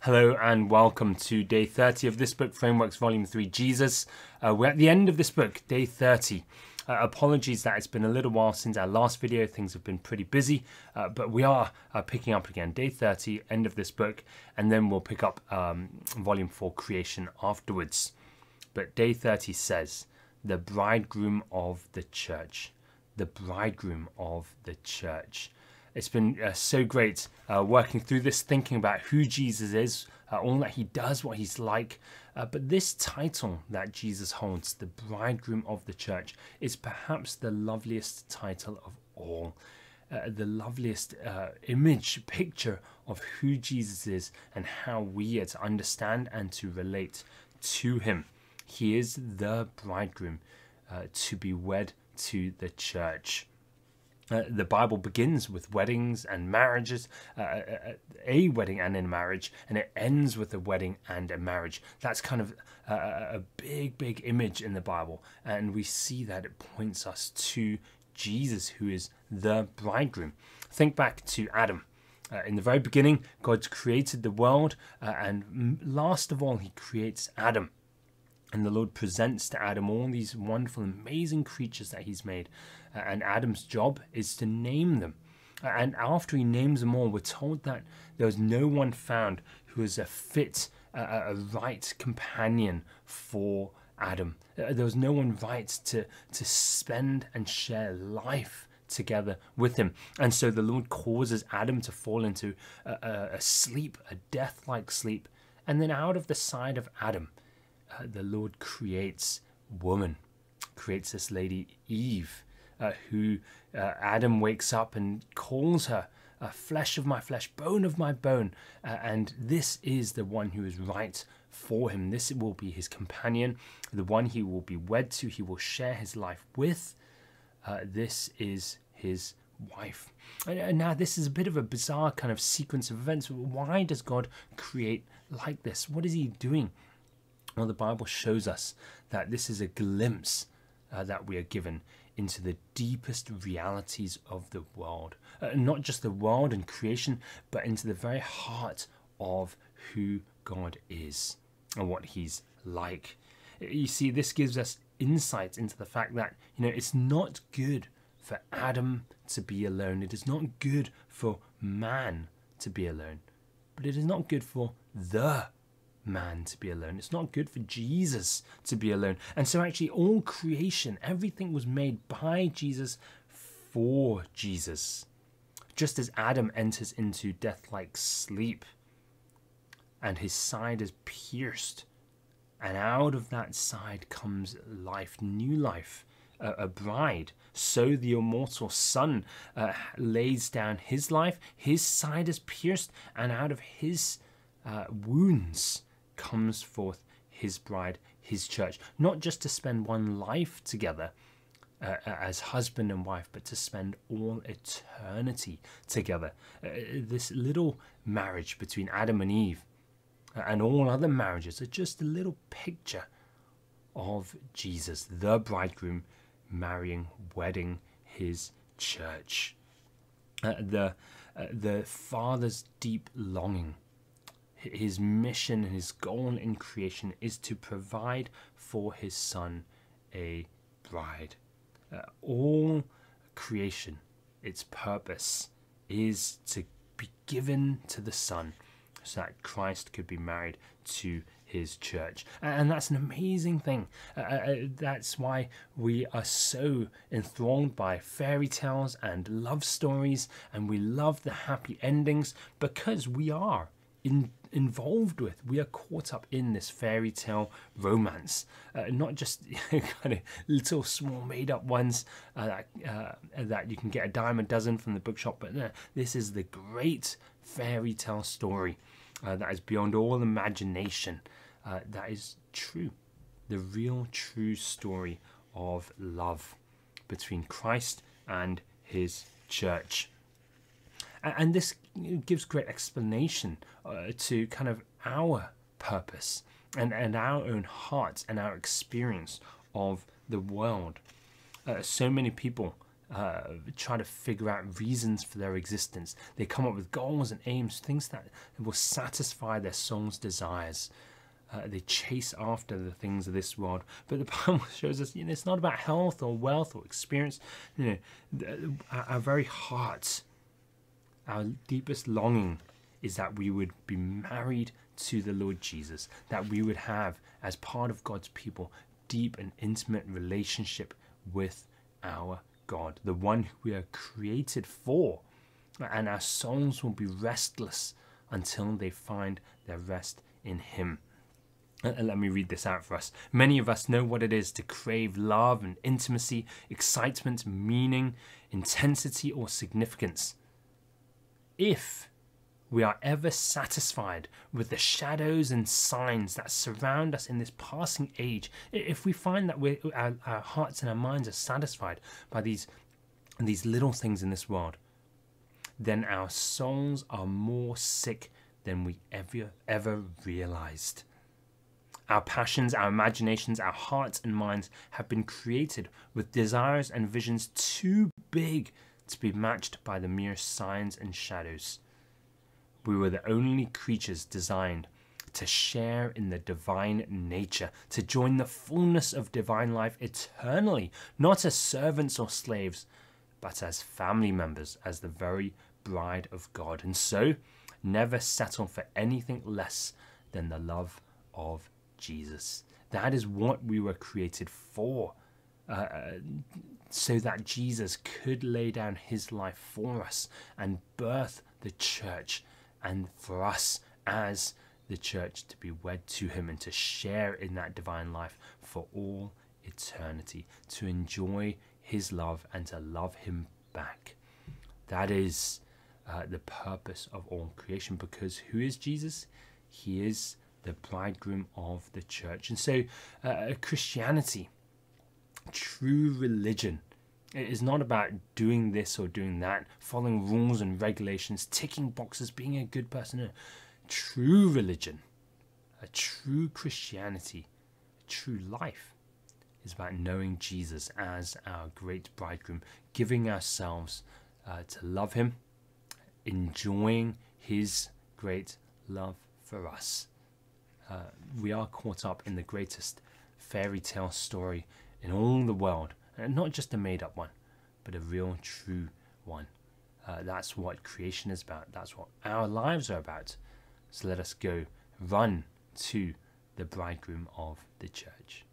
Hello and welcome to day 30 of this book, Frameworks Volume 3, Jesus. We're at the end of this book, day 30. Apologies that it's been a little while since our last video. Things have been pretty busy, but we are picking up again. Day 30, end of this book, and then we'll pick up Volume 4, Creation, afterwards. But day 30 says, the bridegroom of the church. The bridegroom of the church. It's been so great working through this, thinking about who Jesus is, all that he does, what he's like. But this title that Jesus holds, the bridegroom of the church, is perhaps the loveliest title of all. The loveliest image, picture of who Jesus is and how we are to understand and to relate to him. He is the bridegroom to be wed to the church. The Bible begins with weddings and marriages, a wedding and a marriage, and it ends with a wedding and a marriage. That's kind of a big image in the Bible, and we see that it points us to Jesus, who is the bridegroom. Think back to Adam. In the very beginning, God created the world, and last of all, he creates Adam. And the Lord presents to Adam all these wonderful, amazing creatures that he's made. And Adam's job is to name them. And after he names them all, we're told that there was no one found who was a fit, a right companion for Adam. There was no one right to spend and share life together with him. And so the Lord causes Adam to fall into a sleep, a death-like sleep. And then out of the side of Adam, the Lord creates woman, creates this lady Eve, who Adam wakes up and calls her flesh of my flesh, bone of my bone, and this is the one who is right for him. This will be his companion, the one he will be wed to, he will share his life with. This is his wife. And now this is a bit of a bizarre kind of sequence of events. Why does God create like this? What is he doing? Well, the Bible shows us that this is a glimpse that we are given into the deepest realities of the world. Not just the world and creation, but into the very heart of who God is and what he's like. You see, this gives us insight into the fact that, it's not good for Adam to be alone. It is not good for man to be alone. But it is not good for the man to be alone. It's not good for Jesus to be alone. And so actually all creation, everything was made by Jesus for Jesus. Just as Adam enters into death-like sleep and his side is pierced, and out of that side comes life, new life, a bride. So the immortal Son lays down his life, his side is pierced, and out of his wounds comes forth his bride, his church, not just to spend one life together as husband and wife, but to spend all eternity together. This little marriage between Adam and Eve and all other marriages are just a little picture of Jesus, the bridegroom, marrying, wedding his church. The Father's deep longing, his mission and his goal in creation is to provide for his Son a bride. All creation, its purpose is to be given to the Son so that Christ could be married to his church. And that's an amazing thing. That's why we are so enthralled by fairy tales and love stories, and we love the happy endings, because we are involved with, we are caught up in this fairy tale romance, not just kind of little small made up ones that you can get a dime a dozen from the bookshop, but no, this is the great fairy tale story that is beyond all imagination, that is true, the real true story of love between Christ and his church. And this gives great explanation to kind of our purpose and our own hearts and our experience of the world. So many people try to figure out reasons for their existence. They come up with goals and aims, things that will satisfy their soul's desires. They chase after the things of this world. But the Bible shows us, it's not about health or wealth or experience. Our very hearts, our deepest longing is that we would be married to the Lord Jesus, that we would have, as part of God's people, deep and intimate relationship with our God, the one who we are created for. And our souls will be restless until they find their rest in Him. And let me read this out for us. Many of us know what it is to crave love and intimacy, excitement, meaning, intensity, or significance. If we are ever satisfied with the shadows and signs that surround us in this passing age, if we find that our hearts and our minds are satisfied by these little things in this world, then our souls are more sick than we ever realized. Our passions, our imaginations, our hearts and minds have been created with desires and visions too big to be matched by the mere signs and shadows. We were the only creatures designed to share in the divine nature, to join the fullness of divine life eternally, not as servants or slaves, but as family members, as the very bride of God. And so, never settle for anything less than the love of Jesus. That is what we were created for, so that Jesus could lay down His life for us and birth the church, and for us as the church to be wed to Him and to share in that divine life for all eternity, to enjoy His love and to love Him back. That is the purpose of all creation, because who is Jesus? He is the bridegroom of the church. And so Christianity, true religion, it is not about doing this or doing that, following rules and regulations, ticking boxes, being a good person. No. True religion, a true Christianity, a true life is about knowing Jesus as our great bridegroom, giving ourselves to love Him, enjoying His great love for us. We are caught up in the greatest fairy tale story in all the world, and not just a made-up one, but a real, true one. That's what creation is about. That's what our lives are about. So let us go, run to the bridegroom of the church.